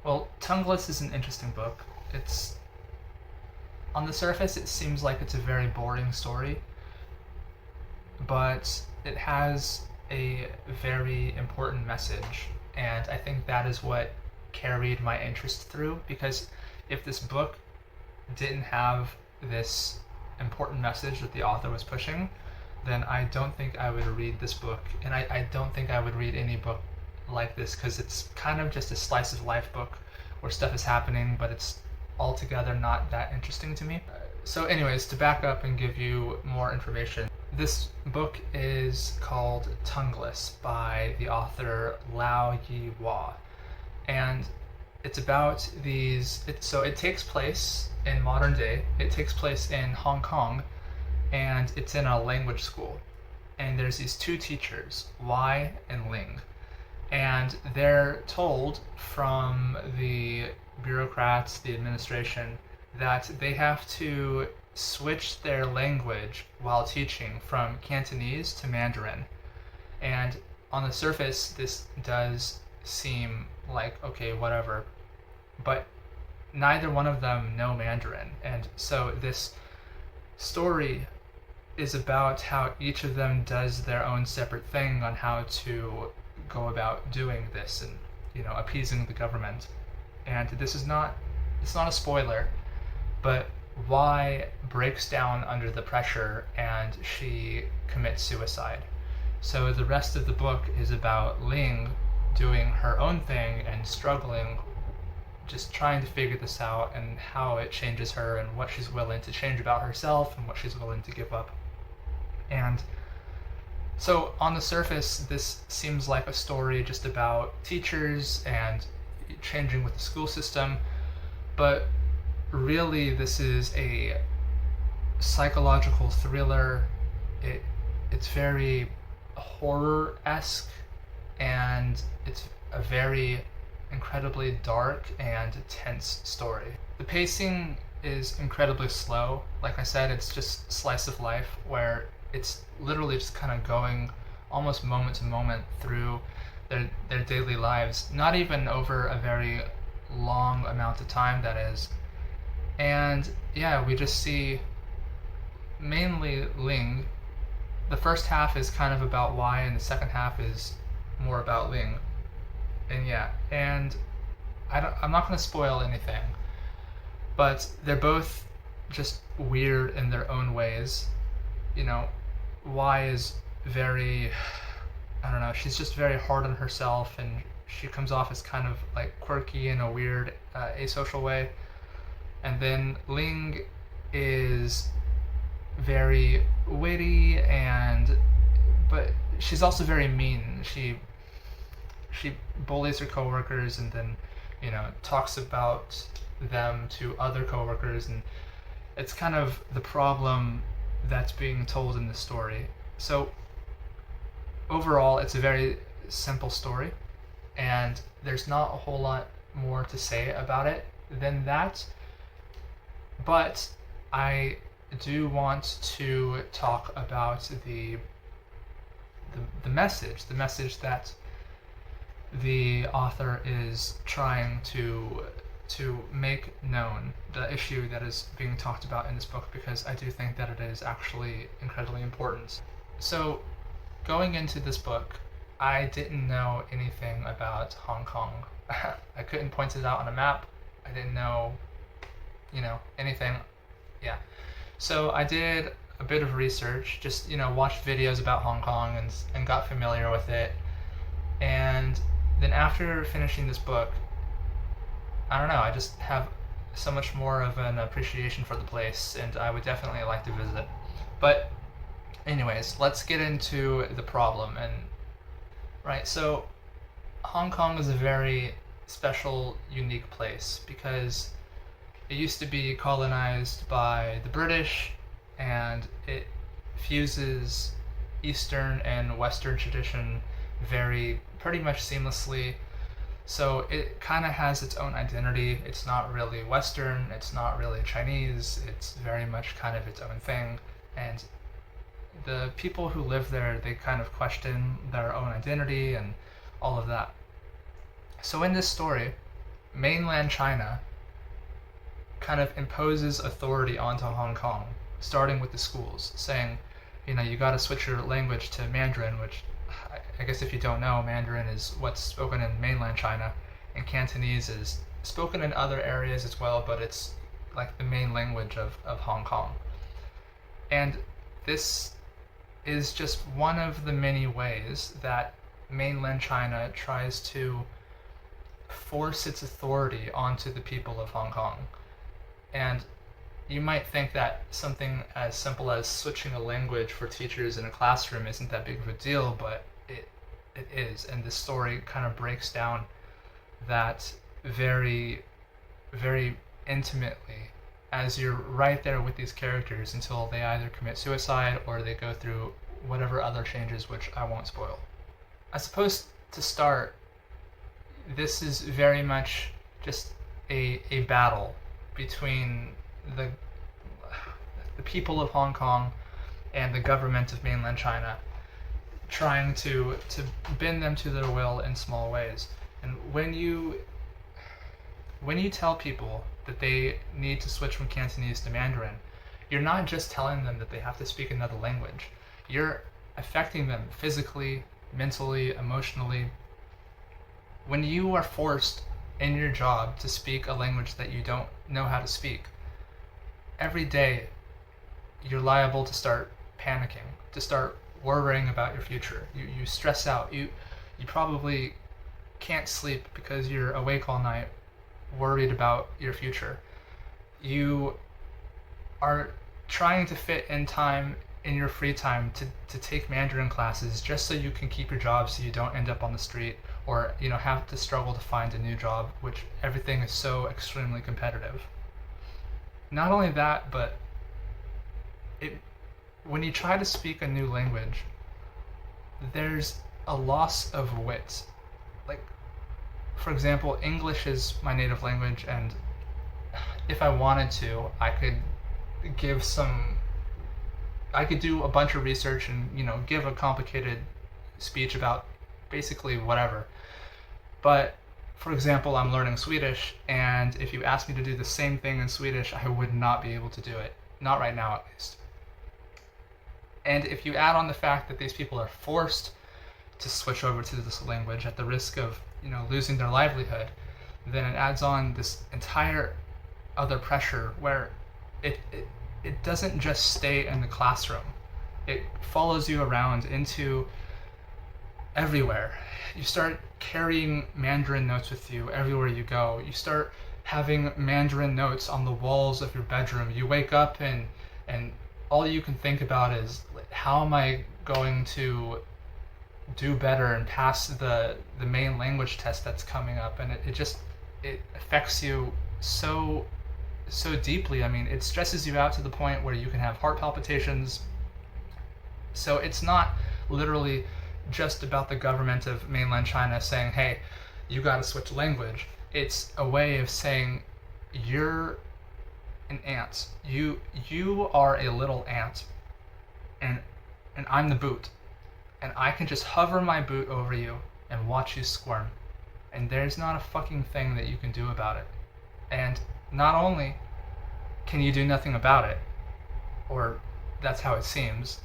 Well, Tongueless is an interesting book. It's on the surface it seems like it's a very boring story, but it has a very important message, and I think that is what carried my interest through because if this book didn't have this important message that the author was pushing, then I don't think I would read this book, and I don't think I would read any book like this because it's kind of just a slice of life book where stuff is happening, but it's altogether not that interesting to me. So, anyways, to back up and give you more information, this book is called Tongueless by the author Lau Yee-Wa, and it's about so it takes place in modern day. It takes place in Hong Kong, and it's in a language school. And there's these two teachers, Y and Ling, and they're told from the bureaucrats, the administration, that they have to switch their language while teaching from Cantonese to Mandarin. And on the surface, this does seem like, okay, whatever. But neither one of them know Mandarin. And so this story is about how each of them does their own separate thing on how to go about doing this and, appeasing the government. And this is not, it's not a spoiler, but Y breaks down under the pressure and she commits suicide. So the rest of the book is about Ling doing her own thing and struggling, just trying to figure this out and how it changes her and what she's willing to change about herself and what she's willing to give up. And so on the surface, this seems like a story just about teachers and changing with the school system, but really this is a psychological thriller. It's very horror-esque, and it's a very incredibly dark and tense story. The pacing is incredibly slow. Like I said, it's just slice of life where it's literally just kind of going almost moment to moment through their daily lives, not even over a very long amount of time, that is. And yeah, we just see mainly Ling. The first half is kind of about Y, and the second half is more about Ling. And yeah, and I'm not going to spoil anything, but they're both just weird in their own ways. Y is very, I don't know, she's just very hard on herself, and she comes off as kind of like quirky in a weird, asocial way. And then Ling is very witty, but she's also very mean. She bullies her coworkers and then, talks about them to other coworkers, and it's kind of the problem that's being told in the story. So overall, it's a very simple story, and there's not a whole lot more to say about it than that. But I do want to talk about the message that the author is trying to make known, the issue that is being talked about in this book, because I do think that it is actually incredibly important. So, going into this book, I didn't know anything about Hong Kong. I couldn't point it out on a map. I didn't know, anything. Yeah. So I did a bit of research, just, watched videos about Hong Kong and got familiar with it. And then after finishing this book, I don't know, I just have so much more of an appreciation for the place, and I would definitely like to visit. But anyways, let's get into the problem. And right, so Hong Kong is a very special, unique place because it used to be colonized by the British, and it fuses Eastern and Western tradition pretty much seamlessly. So it kind of has its own identity. It's not really Western, it's not really Chinese, it's very much kind of its own thing. And the people who live there, they kind of question their own identity and all of that. So in this story, mainland China kind of imposes authority onto Hong Kong, starting with the schools, saying, you got to switch your language to Mandarin, which I guess if you don't know, Mandarin is what's spoken in mainland China, and Cantonese is spoken in other areas as well, but it's like the main language of Hong Kong. And this is just one of the many ways that mainland China tries to force its authority onto the people of Hong Kong. And you might think that something as simple as switching a language for teachers in a classroom isn't that big of a deal, but it is. And this story kind of breaks down that very, very intimately as you're right there with these characters until they either commit suicide or they go through whatever other changes, which I won't spoil. I suppose to start, this is very much just a battle between the people of Hong Kong and the government of mainland China, trying to bend them to their will in small ways. And when you tell people that they need to switch from Cantonese to Mandarin, you're not just telling them that they have to speak another language. You're affecting them physically, mentally, emotionally. When you are forced in your job to speak a language that you don't know how to speak, every day you're liable to start panicking, to start worrying about your future. You stress out. You probably can't sleep because you're awake all night worried about your future. You are trying to fit in time in your free time to take Mandarin classes just so you can keep your job so you don't end up on the street or have to struggle to find a new job, which everything is so extremely competitive. Not only that, but when you try to speak a new language, there's a loss of wit. Like, for example, English is my native language, and if I wanted to, I could do a bunch of research and give a complicated speech about basically whatever. But for example, I'm learning Swedish, and if you asked me to do the same thing in Swedish, I would not be able to do it. Not right now, at least. And if you add on the fact that these people are forced to switch over to this language at the risk of losing their livelihood, then it adds on this entire other pressure where it doesn't just stay in the classroom. It follows you around into everywhere. You start carrying Mandarin notes with you everywhere you go. You start having Mandarin notes on the walls of your bedroom. You wake up and all you can think about is, how am I going to do better and pass the main language test that's coming up? And it affects you so deeply. I mean, it stresses you out to the point where you can have heart palpitations. So it's not literally just about the government of mainland China saying, hey, you got to switch language. It's a way of saying, you're an ant. You are a little ant, and I'm the boot, and I can just hover my boot over you and watch you squirm, and there's not a fucking thing that you can do about it. And not only can you do nothing about it, or that's how it seems,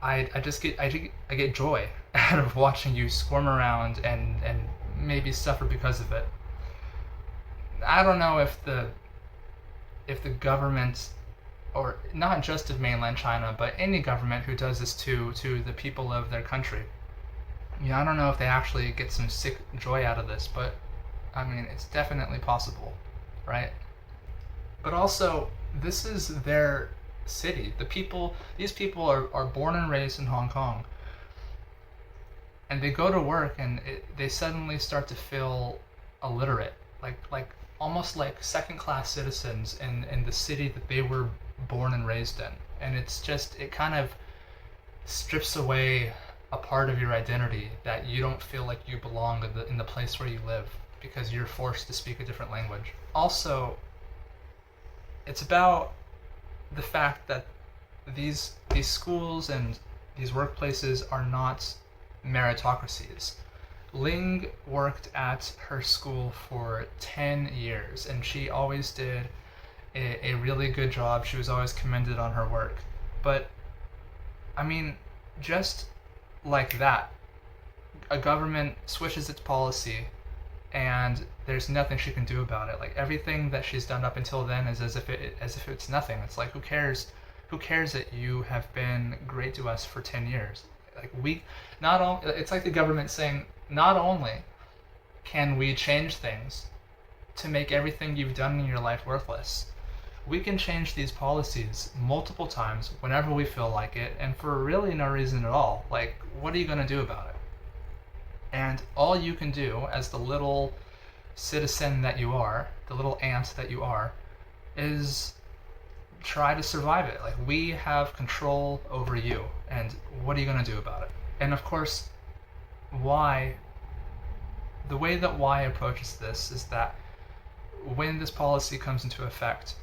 I get joy out of watching you squirm around and maybe suffer because of it. I don't know if the government, or not just of mainland China, but any government who does this to the people of their country, I don't know if they actually get some sick joy out of this, but I mean, it's definitely possible, right? But also, this is their city. These people are born and raised in Hong Kong, and they go to work and they suddenly start to feel illiterate, like almost like second-class citizens in the city that they were born and raised in. And it kind of strips away a part of your identity, that you don't feel like you belong in the place where you live because you're forced to speak a different language. Also, it's about the fact that these schools and these workplaces are not meritocracies. Ling worked at her school for 10 years, and she always did a really good job. She was always commended on her work. But, I mean, just like that, a government switches its policy and there's nothing she can do about it. Like, everything that she's done up until then is as if it's nothing. It's like, who cares? Who cares that you have been great to us for 10 years? Like, it's like the government saying, not only can we change things to make everything you've done in your life worthless, we can change these policies multiple times whenever we feel like it, and for really no reason at all. Like, what are you going to do about it? And all you can do as the little citizen that you are, the little ant that you are, is try to survive it. Like, we have control over you, and what are you going to do about it? And of course, the way that Y approaches this is that when this policy comes into effect,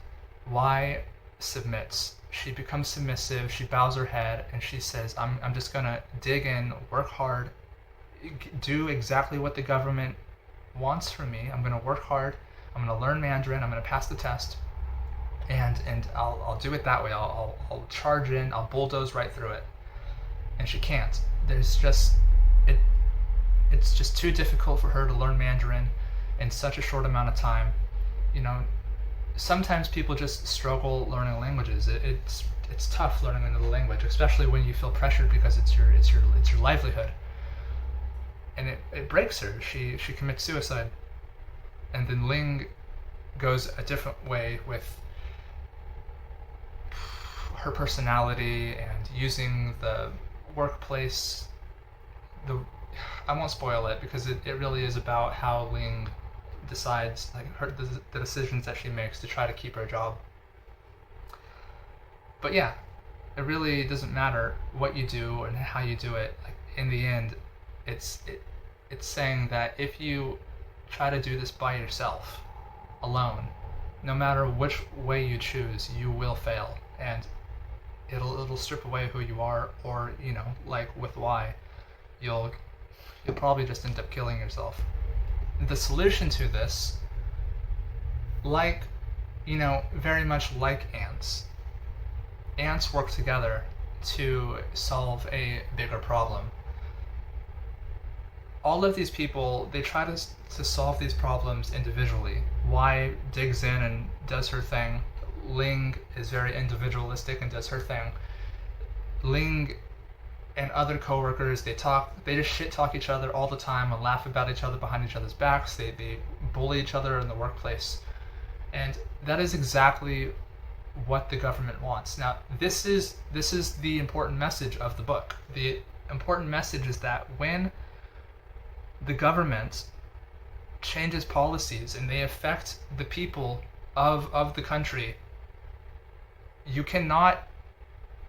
Y submits. She becomes submissive, she bows her head, and she says, I'm just going to dig in, work hard, do exactly what the government wants from me. I'm going to work hard, I'm going to learn Mandarin, I'm going to pass the test, and I'll do it that way. I'll charge in, I'll bulldoze right through it. And she can't. It's just too difficult for her to learn Mandarin in such a short amount of time. You know, sometimes people just struggle learning languages. It's tough learning another language, especially when you feel pressured because it's your livelihood. And it breaks her. She commits suicide. And then Ling goes a different way with her personality and using the workplace. I won't spoil it because it really is about how Ling decides, like, the decisions that she makes to try to keep her job. But yeah, it really doesn't matter what you do and how you do it. Like, in the end, it's saying that if you try to do this by yourself, alone, no matter which way you choose, you will fail, and it'll strip away who you are, or, you know, like with Y, you'll probably just end up killing yourself. The solution to this, like, you know, very much like ants work together to solve a bigger problem. All of these people, they try to solve these problems individually. Y digs in and does her thing. Ling is very individualistic and does her thing. Ling and other coworkers, they just shit talk each other all the time and laugh about each other behind each other's backs. They bully each other in the workplace. And that is exactly what the government wants. Now, this is the important message of the book. The important message is that when the government changes policies and they affect the people of the country, you cannot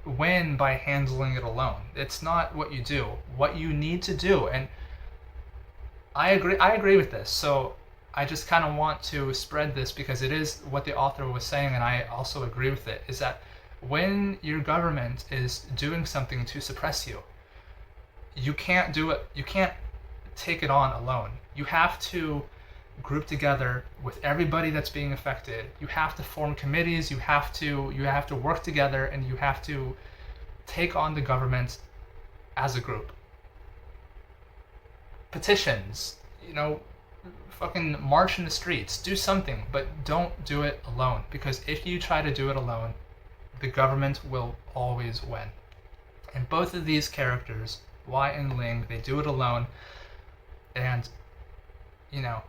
win by handling it alone. It's not what you do. What you need to do, and I agree with this, so I just kind of want to spread this because it is what the author was saying, and I also agree with it, is that when your government is doing something to suppress you, you can't do it, you can't take it on alone. You have to group together with everybody that's being affected. You have to form committees, you have to work together, and you have to take on the government as a group. Petitions, you know, fucking march in the streets, do something, but don't do it alone, because if you try to do it alone, the government will always win. And both of these characters, Y and Ling, they do it alone, and, you know,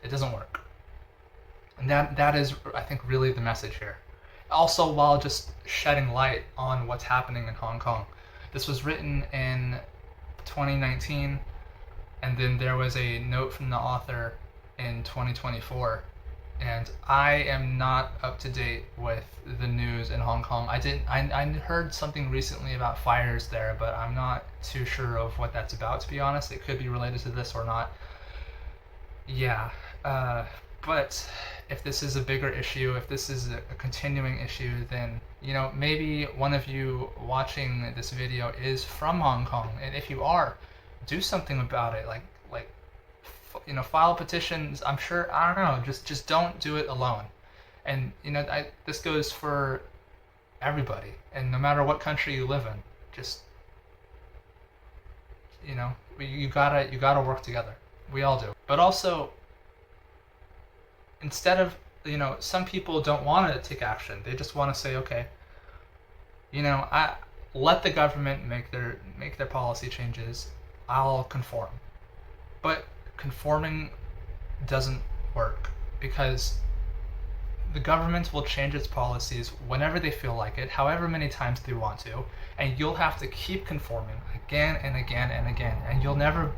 it doesn't work. And that is, I think, really the message here. Also, while just shedding light on what's happening in Hong Kong. This was written in 2019, and then there was a note from the author in 2024. And I am not up to date with the news in Hong Kong. I heard something recently about fires there, but I'm not too sure of what that's about, to be honest. It could be related to this or not. Yeah, but if this is a bigger issue, if this is a continuing issue, then, you know, maybe one of you watching this video is from Hong Kong, and if you are, do something about it. Like file petitions. I'm sure, I don't know, just don't do it alone. And this goes for everybody, and no matter what country you live in, just you gotta work together. We all do. But also, instead of some people don't want to take action. They just want to say, okay, I let the government make their policy changes. I'll conform. But conforming doesn't work, because the government will change its policies whenever they feel like it, however many times they want to, and you'll have to keep conforming again and again and again, and you'll never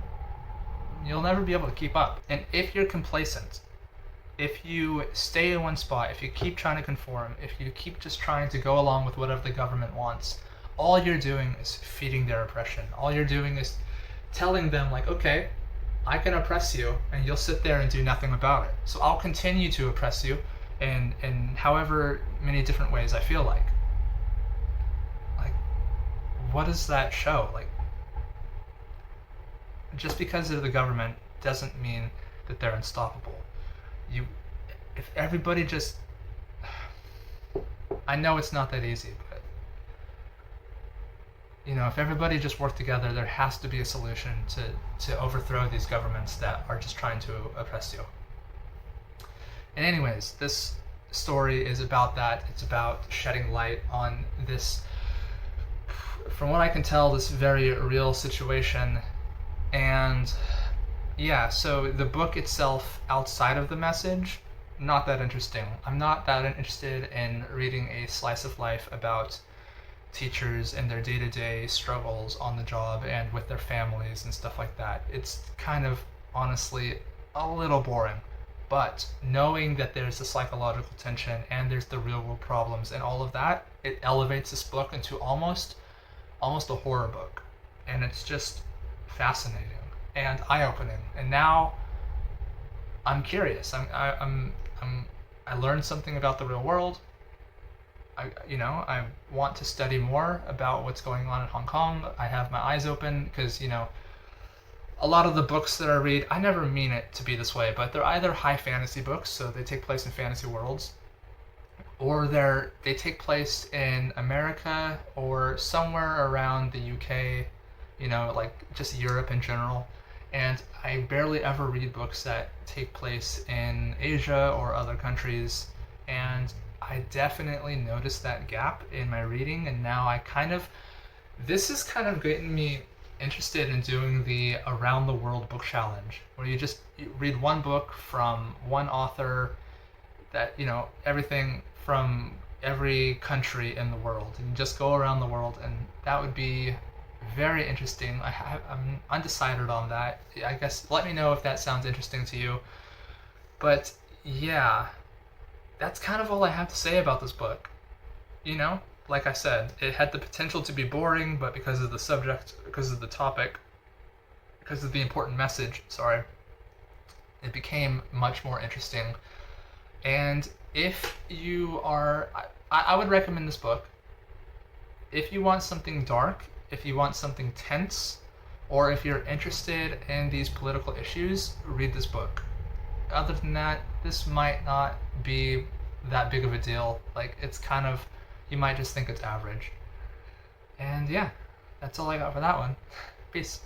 be able to keep up. And if you're complacent, if you stay in one spot, if you keep trying to conform, if you keep just trying to go along with whatever the government wants, all you're doing is feeding their oppression. All you're doing is telling them, like, okay, I can oppress you, and you'll sit there and do nothing about it. So I'll continue to oppress you in however many different ways I feel like. Like, what does that show? Like, just because they're the government doesn't mean that they're unstoppable. If everybody just, I know it's not that easy, but if everybody just worked together, there has to be a solution to overthrow these governments that are just trying to oppress you. And anyways, this story is about that. It's about shedding light on this, from what I can tell, this very real situation. And yeah, so the book itself, outside of the message, not that interesting. I'm not that interested in reading a slice of life about teachers and their day-to-day struggles on the job and with their families and stuff like that. It's kind of, honestly, a little boring. But knowing that there's the psychological tension and there's the real world problems and all of that, it elevates this book into almost a horror book. And it's just fascinating and eye-opening. And now I'm curious. I learned something about the real world. I want to study more about what's going on in Hong Kong. I have my eyes open because, a lot of the books that I read, I never mean it to be this way, but they're either high fantasy books, so they take place in fantasy worlds, or they take place in America or somewhere around the UK, like just Europe in general. And I barely ever read books that take place in Asia or other countries, and I definitely noticed that gap in my reading, and now this is kind of getting me interested in doing the Around the World book challenge, where you read one book from one author that, everything from every country in the world, and just go around the world, and that would be very interesting. I'm undecided on that. I guess let me know if that sounds interesting to you. But yeah, that's kind of all I have to say about this book. Like I said, it had the potential to be boring, but because of the subject, because of the topic, because of the important message, it became much more interesting. And if you are, I would recommend this book. If you want something dark, if you want something tense, or if you're interested in these political issues, read this book. Other than that, this might not be that big of a deal. Like, it's kind of, you might just think it's average. And yeah, that's all I got for that one. Peace.